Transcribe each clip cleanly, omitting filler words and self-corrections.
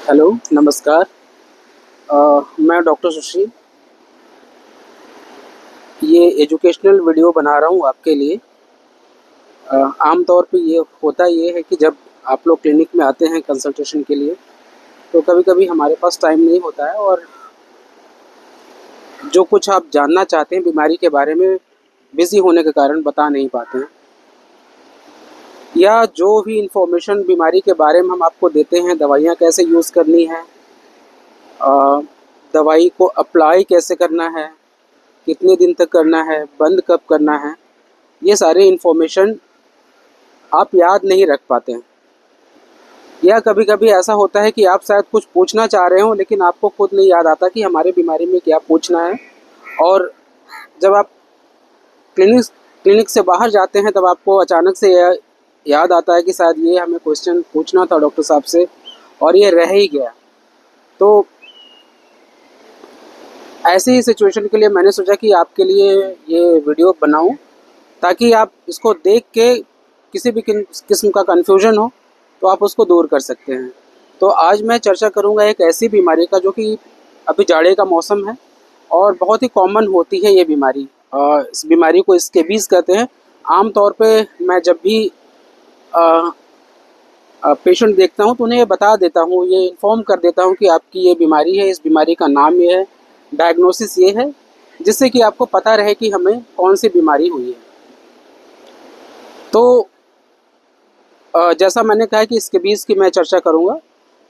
Hello, नमस्कार। मैं doctor सुशील। ये एजुकेशनल वीडियो बना रहा हूँ आपके लिए। आम तौर पे ये है कि जब आप लोग क्लिनिक में आते हैं कंसल्टेशन के लिए, तो कभी-कभी हमारे पास टाइम नहीं होता है और जो कुछ आप जानना चाहते हैं बीमारी के बारे में, बिज़ी होने के कारण बता नहीं पाते हैं। या जो भी इन्फॉर्मेशन बीमारी के बारे में हम आपको देते हैं, दवाइयाँ कैसे यूज़ करनी है, अ, दवाई को अप्लाई कैसे करना है, कितने दिन तक करना है, बंद कब करना है, ये सारे इन्फॉर्मेशन आप याद नहीं रख पाते हैं। या कभी-कभी ऐसा होता है कि आप शायद कुछ पूछना चाह रहे हो लेकिन आपको खुद नहीं याद आता कि हमारे बीमारी में क्या पूछना है। और जब आप क्लिनिक क्लिनिक से बाहर जाते हैं तब आपको अचानक से यह याद आता है कि शायद ये हमें क्वेश्चन पूछना था डॉक्टर साहब से और ये रह ही गया। तो ऐसी ही सिचुएशन के लिए मैंने सोचा कि आपके लिए ये वीडियो बनाऊं, ताकि आप इसको देख के किसी भी किस्म का कन्फ्यूजन हो तो आप उसको दूर कर सकते हैं। तो आज मैं चर्चा करूंगा एक ऐसी बीमारी का जो कि अभी जाड़े का मौसम है और बहुत ही कॉमन होती है ये बीमारी। इस बीमारी को स्केबीज़ कहते हैं। आम तौर पे मैं जब भी पेशेंट देखता हूँ तो उन्हें ये बता देता हूँ, ये इन्फॉर्म कर देता हूँ कि आपकी ये बीमारी है, इस बीमारी का नाम ये है, डायग्नोसिस ये है, जिससे कि आपको पता रहे कि हमें कौन सी बीमारी हुई है। तो जैसा मैंने कहा कि स्केबीज़ की मैं चर्चा करूँगा,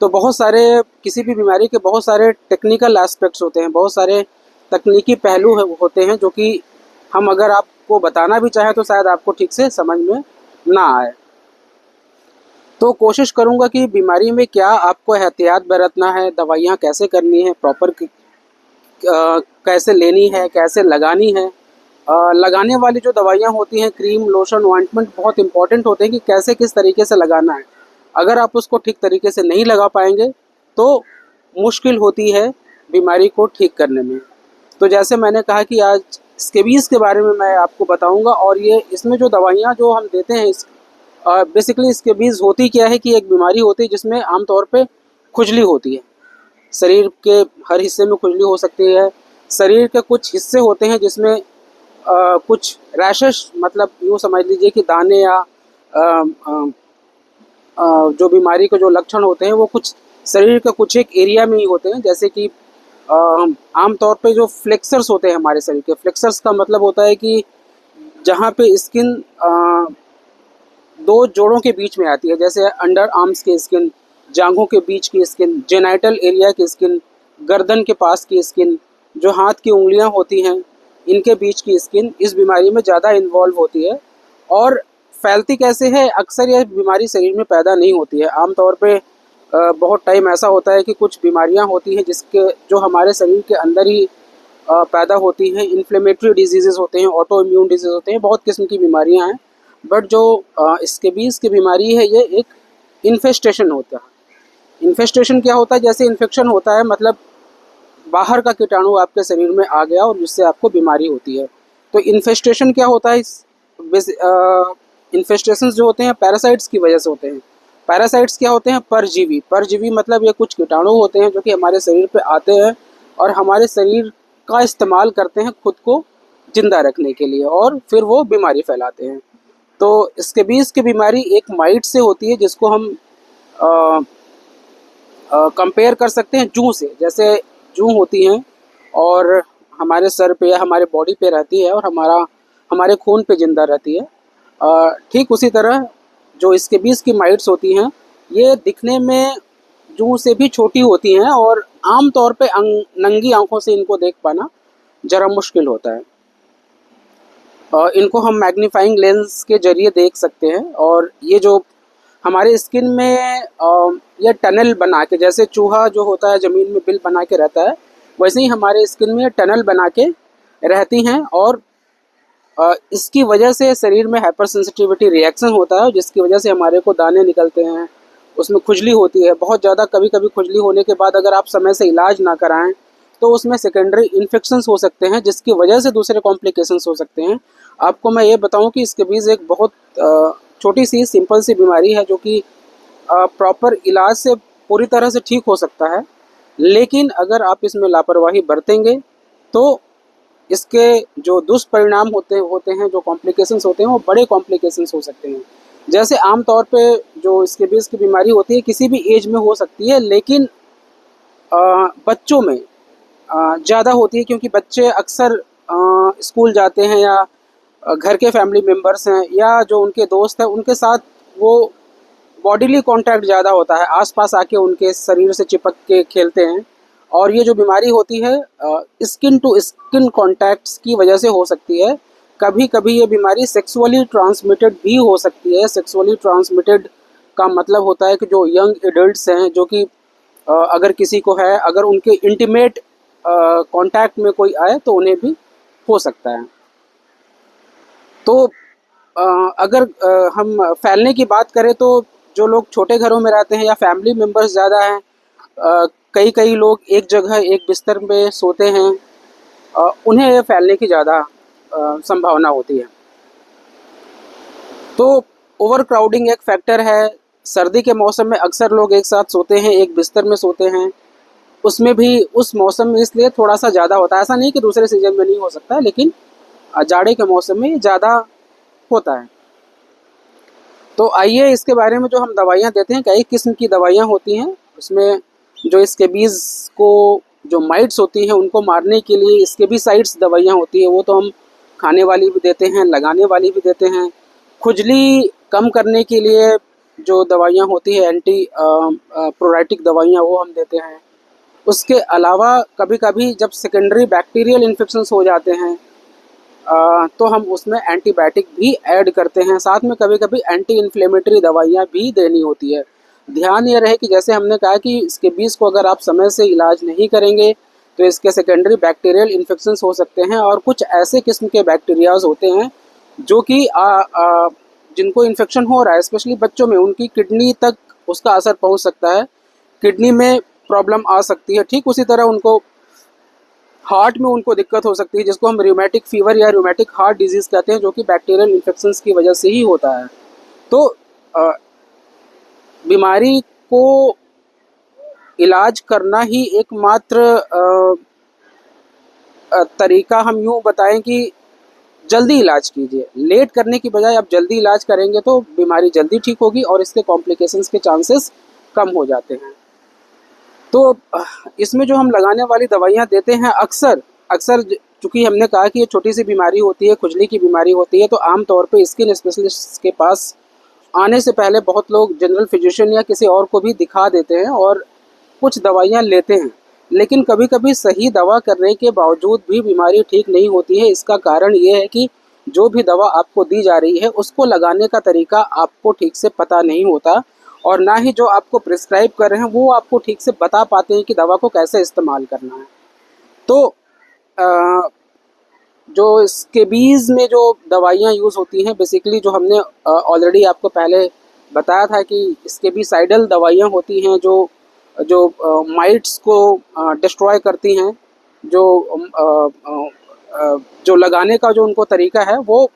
तो बहुत सारे किसी भी बीमारी के बहुत सारे टेक्निकल एस्पेक्ट्स होते हैं, बहुत सारे तकनीकी पहलू होते हैं जो कि हम अगर आपको बताना भी चाहें तो शायद आपको ठीक से समझ में ना आए। तो कोशिश करूँगा कि बीमारी में क्या आपको एहतियात बरतना है, दवाइयाँ कैसे करनी है, प्रॉपर कैसे लेनी है, कैसे लगानी है। लगाने वाली जो दवाइयाँ होती हैं, क्रीम, लोशन, ऑइंटमेंट, बहुत इंपॉर्टेंट होते हैं कि कैसे किस तरीके से लगाना है। अगर आप उसको ठीक तरीके से नहीं लगा पाएंगे तो मुश्किल होती है बीमारी को ठीक करने में। तो जैसे मैंने कहा कि आज स्केबीज़ के बारे में मैं आपको बताऊंगा और ये इसमें जो दवाइयाँ जो हम देते हैं, बेसिकली स्केबीज़ होती क्या है कि एक बीमारी होती है जिसमें आमतौर पे खुजली होती है। शरीर के हर हिस्से में खुजली हो सकती है। शरीर के कुछ हिस्से होते हैं जिसमें कुछ रैशेस, मतलब यूँ समझ लीजिए कि दाने या जो बीमारी के जो लक्षण होते हैं वो कुछ शरीर के कुछ एक एरिया में ही होते हैं। जैसे कि आम तौर पे जो फ्लेक्सर्स होते हैं हमारे शरीर के, फ्लेक्सर्स का मतलब होता है कि जहाँ पे स्किन दो जोड़ों के बीच में आती है, जैसे अंडर आर्म्स की स्किन, जांघों के बीच की स्किन, जेनाइटल एरिया की स्किन, गर्दन के पास की स्किन, जो हाथ की उंगलियां होती हैं इनके बीच की स्किन इस बीमारी में ज़्यादा इन्वॉल्व होती है। और फैलती कैसे है, अक्सर यह बीमारी शरीर में पैदा नहीं होती है। आमतौर पे बहुत टाइम ऐसा होता है कि कुछ बीमारियां होती हैं जिसके जो हमारे शरीर के अंदर ही पैदा होती हैं। इन्फ्लेमेटरी डिजीज़ेज़ होते हैं, ऑटो इम्यून डिजीज़ होते हैं, बहुत किस्म की बीमारियां हैं। बट जो स्केबीज़ की बीमारी है ये एक इन्फेस्टेशन होता है। इन्फेस्टेशन क्या होता है, जैसे इन्फेक्शन होता है, मतलब बाहर का कीटाणु आपके शरीर में आ गया और जिससे आपको बीमारी होती है। तो इन्फेस्टेशन क्या होता है, इन्फेस्टेशन जो होते हैं पैरासाइट्स की वजह से होते हैं। पैरासाइट्स क्या होते हैं, परजीवी। परजीवी मतलब ये कुछ कीटाणु होते हैं जो कि हमारे शरीर पे आते हैं और हमारे शरीर का इस्तेमाल करते हैं खुद को जिंदा रखने के लिए और फिर वो बीमारी फैलाते हैं। तो स्केबीज़ की बीमारी एक माइट से होती है जिसको हम कंपेयर कर सकते हैं जूं से। जैसे जूं होती हैं और हमारे सर पे या हमारे बॉडी पे रहती है और हमारे खून पे जिंदा रहती है, ठीक उसी तरह जो स्केबीज़ की माइट्स होती हैं ये दिखने में जूं से भी छोटी होती हैं और आम तौर पे नंगी आंखों से इनको देख पाना ज़रा मुश्किल होता है। इनको हम मैग्नीफाइंग लेंस के ज़रिए देख सकते हैं और ये जो हमारे स्किन में ये टनल बना के, जैसे चूहा जो होता है ज़मीन में बिल बना के रहता है, वैसे ही हमारे स्किन में टनल बना के रहती हैं और इसकी वजह से शरीर में हाइपर सेंसिटिविटी रिएक्शन होता है जिसकी वजह से हमारे को दाने निकलते हैं, उसमें खुजली होती है बहुत ज़्यादा। कभी कभी खुजली होने के बाद अगर आप समय से इलाज ना कराएं तो उसमें सेकेंडरी इन्फेक्शंस हो सकते हैं जिसकी वजह से दूसरे कॉम्प्लिकेशंस हो सकते हैं। आपको मैं ये बताऊं कि स्केबीज़ एक बहुत छोटी सी सिंपल सी बीमारी है जो कि प्रॉपर इलाज से पूरी तरह से ठीक हो सकता है, लेकिन अगर आप इसमें लापरवाही बरतेंगे तो इसके जो दुष्परिणाम होते हैं, जो कॉम्प्लिकेशंस होते हैं, वो बड़े कॉम्प्लिकेशंस हो सकते हैं। जैसे आम तौर पे जो स्केबीज़ की बीमारी होती है किसी भी एज में हो सकती है, लेकिन बच्चों में ज़्यादा होती है, क्योंकि बच्चे अक्सर स्कूल जाते हैं या घर के फैमिली मेम्बर्स हैं या जो उनके दोस्त हैं उनके साथ वो बॉडीली कांटेक्ट ज़्यादा होता है, आसपास आके उनके शरीर से चिपक के खेलते हैं, और ये जो बीमारी होती है स्किन टू स्किन कॉन्टैक्ट्स की वजह से हो सकती है। कभी कभी ये बीमारी सेक्सुअली ट्रांसमिटेड भी हो सकती है। सेक्सुअली ट्रांसमिटेड का मतलब होता है कि जो यंग एडल्ट्स हैं, जो कि अगर किसी को है, अगर उनके इंटीमेट कांटेक्ट में कोई आए तो उन्हें भी हो सकता है। तो अगर हम फैलने की बात करें तो जो लोग छोटे घरों में रहते हैं या फैमिली मेम्बर्स ज़्यादा हैं, कई कई लोग एक जगह एक बिस्तर में सोते हैं, उन्हें ये फैलने की ज़्यादा संभावना होती है। तो ओवर क्राउडिंग एक फैक्टर है। सर्दी के मौसम में अक्सर लोग एक साथ सोते हैं, एक बिस्तर में सोते हैं, उसमें भी उस मौसम में इसलिए थोड़ा सा ज़्यादा होता है। ऐसा नहीं कि दूसरे सीजन में नहीं हो सकता, लेकिन जाड़े के मौसम में ज़्यादा होता है। तो आइए इसके बारे में, जो हम दवाइयाँ देते हैं, कई किस्म की दवाइयाँ होती हैं। उसमें जो स्केबीज़ को, जो माइट्स होती हैं उनको मारने के लिए स्केबीसाइड्स दवाइयाँ होती है, वो तो हम खाने वाली भी देते हैं, लगाने वाली भी देते हैं। खुजली कम करने के लिए जो दवाइयाँ होती है, एंटी प्रोराइटिक दवाइयाँ, वो हम देते हैं। उसके अलावा कभी कभी जब सेकेंडरी बैक्टीरियल इन्फेक्शंस हो जाते हैं तो हम उसमें एंटीबायोटिक भी ऐड करते हैं। साथ में कभी कभी एंटी इन्फ्लेमेटरी दवाइयाँ भी देनी होती है। ध्यान ये रहे कि जैसे हमने कहा कि इसके बीज को अगर आप समय से इलाज नहीं करेंगे तो इसके सेकेंडरी बैक्टीरियल इन्फेक्शंस हो सकते हैं, और कुछ ऐसे किस्म के बैक्टीरियाज होते हैं जो कि जिनको इन्फेक्शन हो रहा है, स्पेशली बच्चों में, उनकी किडनी तक उसका असर पहुंच सकता है, किडनी में प्रॉब्लम आ सकती है। ठीक उसी तरह उनको हार्ट में उनको दिक्कत हो सकती है, जिसको हम रूमेटिक फीवर या रूमेटिक हार्ट डिजीज़ कहते हैं, जो कि बैक्टीरियल इन्फेक्शंस की वजह से ही होता है। तो बीमारी को इलाज करना ही एकमात्र तरीका, हम यूँ बताएं कि जल्दी इलाज कीजिए। लेट करने की बजाय आप जल्दी इलाज करेंगे तो बीमारी जल्दी ठीक होगी और इसके कॉम्प्लिकेशंस के चांसेस कम हो जाते हैं। तो इसमें जो हम लगाने वाली दवाइयाँ देते हैं, अक्सर अक्सर चूँकि हमने कहा कि ये छोटी सी बीमारी होती है, खुजली की बीमारी होती है, तो आम तौर पे स्किन स्पेशलिस्ट के पास आने से पहले बहुत लोग जनरल फिजिशियन या किसी और को भी दिखा देते हैं और कुछ दवाइयाँ लेते हैं। लेकिन कभी कभी सही दवा करने के बावजूद भी बीमारी ठीक नहीं होती है। इसका कारण ये है कि जो भी दवा आपको दी जा रही है उसको लगाने का तरीका आपको ठीक से पता नहीं होता, और ना ही जो आपको प्रिस्क्राइब कर रहे हैं वो आपको ठीक से बता पाते हैं कि दवा को कैसे इस्तेमाल करना है। तो जो स्केबीज़ में जो दवाइयाँ यूज़ होती हैं, बेसिकली जो हमने ऑलरेडी आपको पहले बताया था कि स्केबीसाइडल दवाइयाँ होती हैं जो जो माइट्स को डिस्ट्रॉय करती हैं। जो जो लगाने का जो उनको तरीका है वो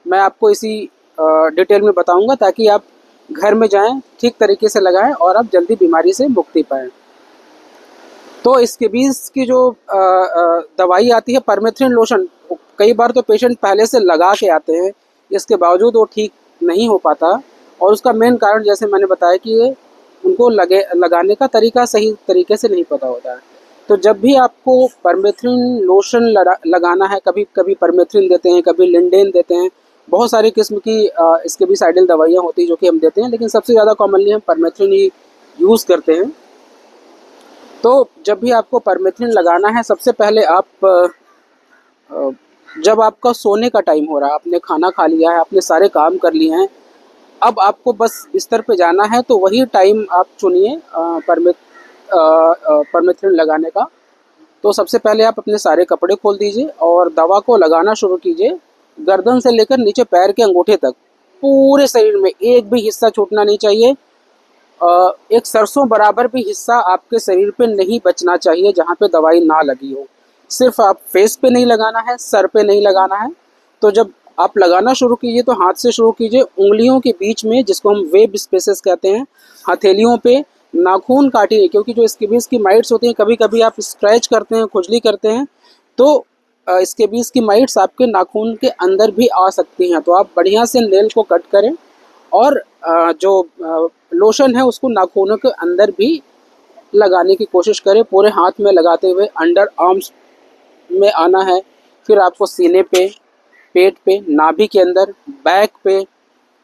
मैं आपको इसी डिटेल में बताऊंगा, ताकि आप घर में जाएं, ठीक तरीके से लगाएं और आप जल्दी बीमारी से मुक्ति पाएं। तो स्केबीज़ की जो दवाई आती है, परमेथ्रिन लोशन, कई बार तो पेशेंट पहले से लगा के आते हैं, इसके बावजूद वो ठीक नहीं हो पाता, और उसका मेन कारण जैसे मैंने बताया कि ये उनको लगाने का तरीका सही तरीके से नहीं पता होता है। तो जब भी आपको परमेथ्रिन लोशन लगाना है, कभी कभी परमेथ्रिन देते हैं, कभी लिंडेन देते हैं, बहुत सारी किस्म की स्केबीसाइडल दवाइयाँ होती हैं जो कि हम देते हैं, लेकिन सबसे ज़्यादा कॉमनली हम परमेथ्रिन ही यूज़ करते हैं। तो जब भी आपको परमेथ्रिन लगाना है, सबसे पहले आप जब आपका सोने का टाइम हो रहा है, आपने खाना खा लिया है, आपने सारे काम कर लिए हैं, अब आपको बस बिस्तर पे जाना है, तो वही टाइम आप चुनिए परमेथ्रिन लगाने का। तो सबसे पहले आप अपने सारे कपड़े खोल दीजिए और दवा को लगाना शुरू कीजिए, गर्दन से लेकर नीचे पैर के अंगूठे तक, पूरे शरीर में एक भी हिस्सा छूटना नहीं चाहिए। एक सरसों बराबर भी हिस्सा आपके शरीर पे नहीं बचना चाहिए जहाँ पे दवाई ना लगी हो। सिर्फ आप फेस पे नहीं लगाना है, सर पे नहीं लगाना है। तो जब आप लगाना शुरू कीजिए तो हाथ से शुरू कीजिए, उंगलियों के बीच में, जिसको हम वेब स्पेसेस कहते हैं, हथेलियों पे नाखून काटिए, क्योंकि जो स्केबीज की माइट्स होती हैं, कभी कभी आप स्क्रैच करते हैं, खुजली करते हैं, तो स्केबीज की माइट्स आपके नाखून के अंदर भी आ सकती हैं। तो आप बढ़िया से नेल को कट करें और जो लोशन है उसको नाखूनों के अंदर भी लगाने की कोशिश करें, पूरे हाथ में लगाते हुए अंडर आर्म्स में आना है। फिर आपको सीने पे, पेट पे, नाभि के अंदर, बैक पे,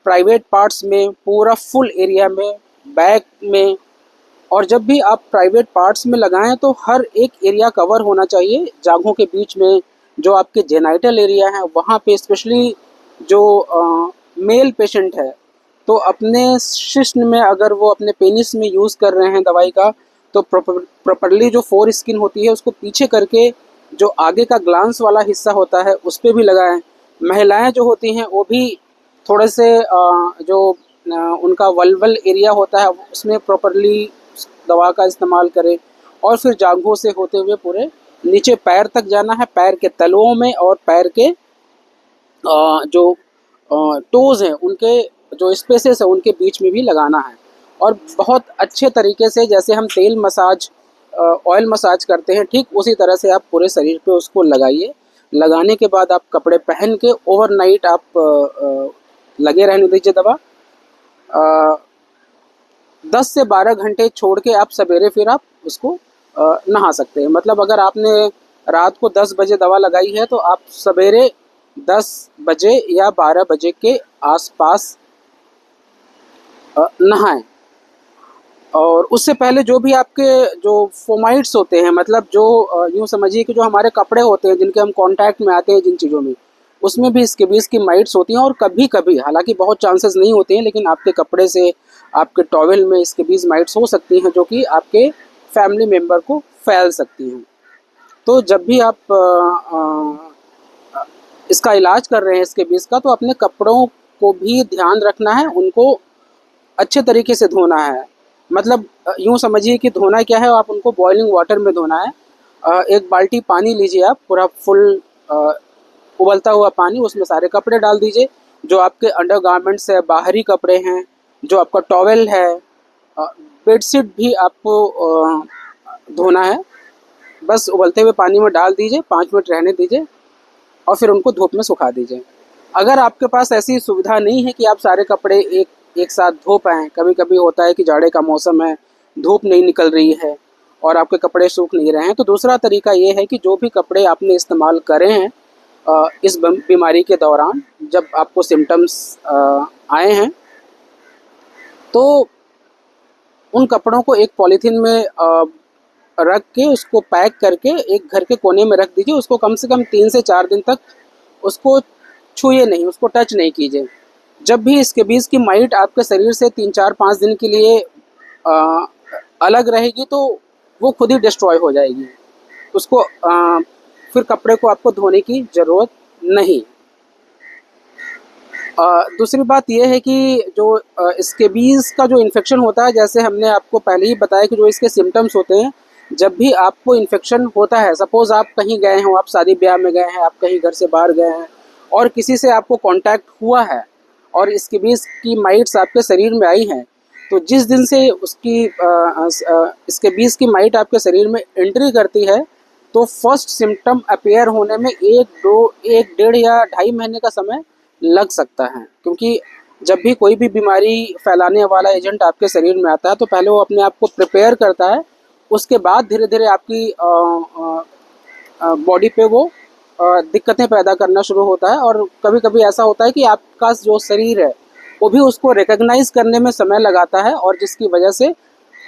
प्राइवेट पार्ट्स में, पूरा फुल एरिया में, बैक में। और जब भी आप प्राइवेट पार्ट्स में लगाएं तो हर एक एरिया कवर होना चाहिए, जांघों के बीच में, जो आपके जेनाइटल एरिया है वहाँ पे, स्पेशली जो मेल पेशेंट है तो अपने शिश्न में अगर वो अपने पेनिस में यूज़ कर रहे हैं दवाई का, तो प्रॉपरली जो फोर स्किन होती है उसको पीछे करके जो आगे का ग्लांस वाला हिस्सा होता है उस पर भी लगाएं। महिलाएं जो होती हैं वो भी थोड़े से जो उनका वल्वल एरिया होता है उसमें प्रॉपरली दवा का इस्तेमाल करें। और फिर जांघों से होते हुए पूरे नीचे पैर तक जाना है, पैर के तलुओं में और पैर के जो टोज़ हैं उनके जो स्पेसेस है उनके बीच में भी लगाना है। और बहुत अच्छे तरीके से, जैसे हम तेल मसाज, ऑयल मसाज करते हैं, ठीक उसी तरह से आप पूरे शरीर पे उसको लगाइए। लगाने के बाद आप कपड़े पहन के ओवरनाइट आप लगे रहने दीजिए दवा। 10 से 12 घंटे छोड़ के आप सवेरे फिर आप उसको नहा सकते हैं। मतलब अगर आपने रात को 10 बजे दवा लगाई है तो आप सवेरे 10 बजे या 12 बजे के आसपास नहाएं। और उससे पहले जो भी आपके जो फोमाइट्स होते हैं, मतलब जो यूँ समझिए कि जो हमारे कपड़े होते हैं जिनके हम कांटेक्ट में आते हैं जिन चीज़ों में, उसमें भी स्केबीज की माइट्स होती हैं। और कभी कभी, हालांकि बहुत चांसेस नहीं होते हैं, लेकिन आपके कपड़े से, आपके टॉवेल में स्केबीज माइट्स हो सकती हैं जो कि आपके फैमिली मेम्बर को फैल सकती हैं। तो जब भी आप इसका इलाज कर रहे हैं स्केबीज का, तो अपने कपड़ों को भी ध्यान रखना है, उनको अच्छे तरीके से धोना है। मतलब यूँ समझिए कि धोना क्या है, आप उनको बॉइलिंग वाटर में धोना है। एक बाल्टी पानी लीजिए आप, पूरा फुल उबलता हुआ पानी, उसमें सारे कपड़े डाल दीजिए, जो आपके अंडर गारमेंट्स है, बाहरी कपड़े हैं, जो आपका टॉवेल है, बेडशीट भी आपको धोना है। बस उबलते हुए पानी में डाल दीजिए, 5 मिनट रहने दीजिए और फिर उनको धूप में सुखा दीजिए। अगर आपके पास ऐसी सुविधा नहीं है कि आप सारे कपड़े एक साथ धो पाएँ, कभी कभी होता है कि जाड़े का मौसम है, धूप नहीं निकल रही है और आपके कपड़े सूख नहीं रहे हैं, तो दूसरा तरीका ये है कि जो भी कपड़े आपने इस्तेमाल करे हैं इस बीमारी के दौरान, जब आपको सिम्टम्स आए हैं, तो उन कपड़ों को एक पॉलीथीन में रख के उसको पैक करके एक घर के कोने में रख दीजिए। उसको कम से कम 3 से 4 दिन तक उसको छुए नहीं, उसको टच नहीं कीजिए। जब भी स्केबीज की माइट आपके शरीर से 3-4-5 दिन के लिए अलग रहेगी तो वो खुद ही डिस्ट्रॉय हो जाएगी। उसको फिर कपड़े को आपको धोने की ज़रूरत नहीं। दूसरी बात यह है कि जो स्केबीज़ का जो इन्फेक्शन होता है, जैसे हमने आपको पहले ही बताया कि जो इसके सिम्टम्स होते हैं, जब भी आपको इन्फेक्शन होता है, सपोज़ आप कहीं गए हों, आप शादी ब्याह में गए हैं, आप कहीं घर से बाहर गए हैं और किसी से आपको कांटेक्ट हुआ है और स्केबीज़ की माइट्स आपके शरीर में आई हैं, तो जिस दिन से उसकी स्केबीज़ की माइट आपके शरीर में एंट्री करती है, तो फर्स्ट सिम्टम अपीयर होने में 1 डेढ़ या 2.5 महीने का समय लग सकता है। क्योंकि जब भी कोई भी बीमारी फैलाने वाला एजेंट आपके शरीर में आता है तो पहले वो अपने आप को प्रिपेयर करता है, उसके बाद धीरे धीरे आपकी बॉडी पे वो दिक्कतें पैदा करना शुरू होता है। और कभी कभी ऐसा होता है कि आपका जो शरीर है वो भी उसको रिकग्नाइज़ करने में समय लगाता है, और जिसकी वजह से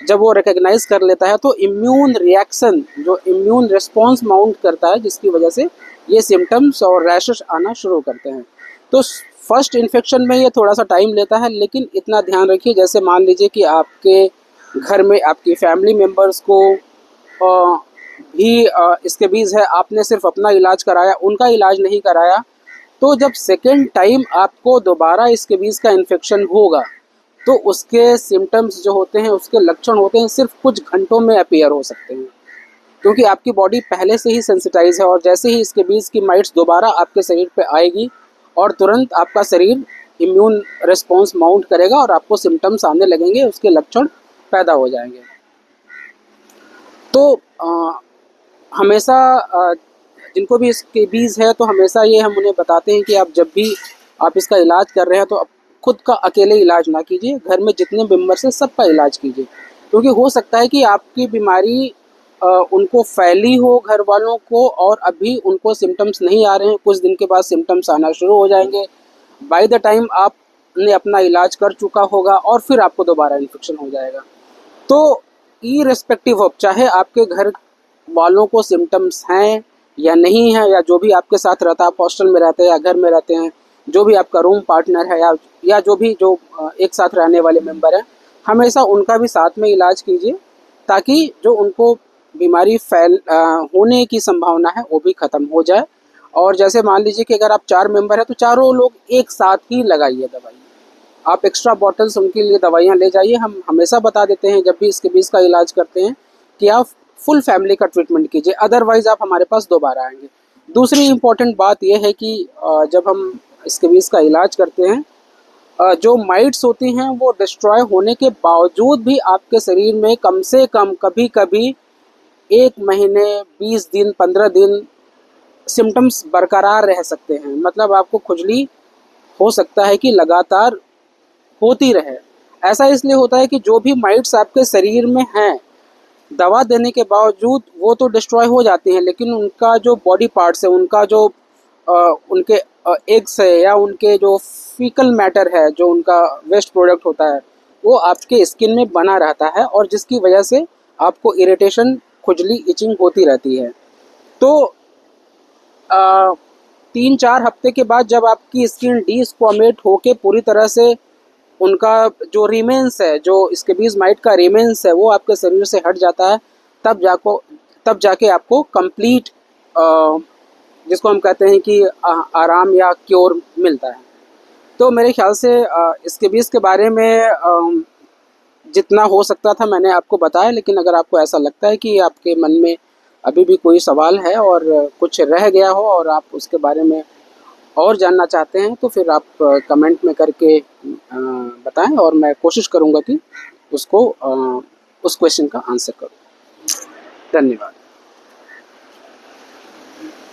जब वो रिकग्नाइज़ कर लेता है तो इम्यून रिएक्शन, जो इम्यून रिस्पॉन्स माउंट करता है, जिसकी वजह से ये सिम्टम्स और रैशेस आना शुरू करते हैं। तो फर्स्ट इन्फेक्शन में ये थोड़ा सा टाइम लेता है, लेकिन इतना ध्यान रखिए, जैसे मान लीजिए कि आपके घर में आपकी फैमिली मेम्बर्स को भी स्केबीज़ है, आपने सिर्फ अपना इलाज कराया, उनका इलाज नहीं कराया, तो जब सेकेंड टाइम आपको दोबारा स्केबीज़ का इन्फेक्शन होगा तो उसके सिम्टम्स जो होते हैं, उसके लक्षण होते हैं, सिर्फ कुछ घंटों में अपीयर हो सकते हैं, क्योंकि आपकी बॉडी पहले से ही सेंसिटाइज है। और जैसे ही स्केबीज़ की माइट्स दोबारा आपके शरीर पे आएगी और तुरंत आपका शरीर इम्यून रिस्पॉन्स माउंट करेगा और आपको सिम्टम्स आने लगेंगे, उसके लक्षण पैदा हो जाएंगे। तो हमेशा जिनको भी इसके बीज है तो हमेशा ये हम उन्हें बताते हैं कि आप जब भी आप इसका इलाज कर रहे हैं तो आप खुद का अकेले इलाज ना कीजिए, घर में जितने मेंबर्स हैं सबका इलाज कीजिए, क्योंकि हो सकता है कि आपकी बीमारी उनको फैली हो घर वालों को और अभी उनको सिम्टम्स नहीं आ रहे हैं, कुछ दिन के बाद सिम्टम्स आना शुरू हो जाएंगे। बाय द टाइम आपने अपना इलाज कर चुका होगा और फिर आपको दोबारा इन्फेक्शन हो जाएगा। तो इरेस्पेक्टिव ऑफ चाहे आपके घर वालों को सिम्टम्स हैं या नहीं है, या जो भी आपके साथ रहता है, आप हॉस्टल में रहते हैं या घर में रहते हैं, जो भी आपका रूम पार्टनर है या जो भी जो एक साथ रहने वाले मेंबर हैं, हमेशा उनका भी साथ में इलाज कीजिए, ताकि जो उनको बीमारी होने की संभावना है वो भी ख़त्म हो जाए। और जैसे मान लीजिए कि अगर आप 4 मेंबर हैं तो चारों लोग एक साथ ही लगाइए दवाई। आप एक्स्ट्रा बॉटल्स उनके लिए दवाइयाँ ले जाइए। हम हमेशा बता देते हैं जब भी स्केबीज़ का इलाज करते हैं कि आप फुल फैमिली का ट्रीटमेंट कीजिए, अदरवाइज़ आप हमारे पास दोबारा आएंगे। दूसरी इम्पॉर्टेंट बात यह है कि जब हम स्केबीज़ का इलाज करते हैं, जो माइट्स होती हैं वो डिस्ट्रॉय होने के बावजूद भी आपके शरीर में कम से कम कभी कभी 1 महीने, 20 दिन, 15 दिन सिम्टम्स बरकरार रह सकते हैं। मतलब आपको खुजली हो सकता है कि लगातार होती रहे। ऐसा इसलिए होता है कि जो भी माइट्स आपके शरीर में हैं, दवा देने के बावजूद वो तो डिस्ट्रॉय हो जाती हैं, लेकिन उनका जो बॉडी पार्ट्स है, उनका जो उनके एग्स है या उनके जो फीकल मैटर है, जो उनका वेस्ट प्रोडक्ट होता है, वो आपके स्किन में बना रहता है और जिसकी वजह से आपको इरिटेशन, खुजली, इचिंग होती रहती है। तो 3-4 हफ्ते के बाद जब आपकी स्किन डीस्क्वामेट होके पूरी तरह से उनका जो रिमेन्स है, जो स्केबीज़ माइट का रिमेन्स है, वो आपके शरीर से हट जाता है, तब जाके आपको कंप्लीट जिसको हम कहते हैं कि आराम या क्योर मिलता है। तो मेरे ख्याल से स्केबीज़ के बारे में जितना हो सकता था मैंने आपको बताया, लेकिन अगर आपको ऐसा लगता है कि आपके मन में अभी भी कोई सवाल है और कुछ रह गया हो और आप उसके बारे में और जानना चाहते हैं, तो फिर आप कमेंट में करके बताएं और मैं कोशिश करूंगा कि उसको उस क्वेश्चन का आंसर करूं। धन्यवाद।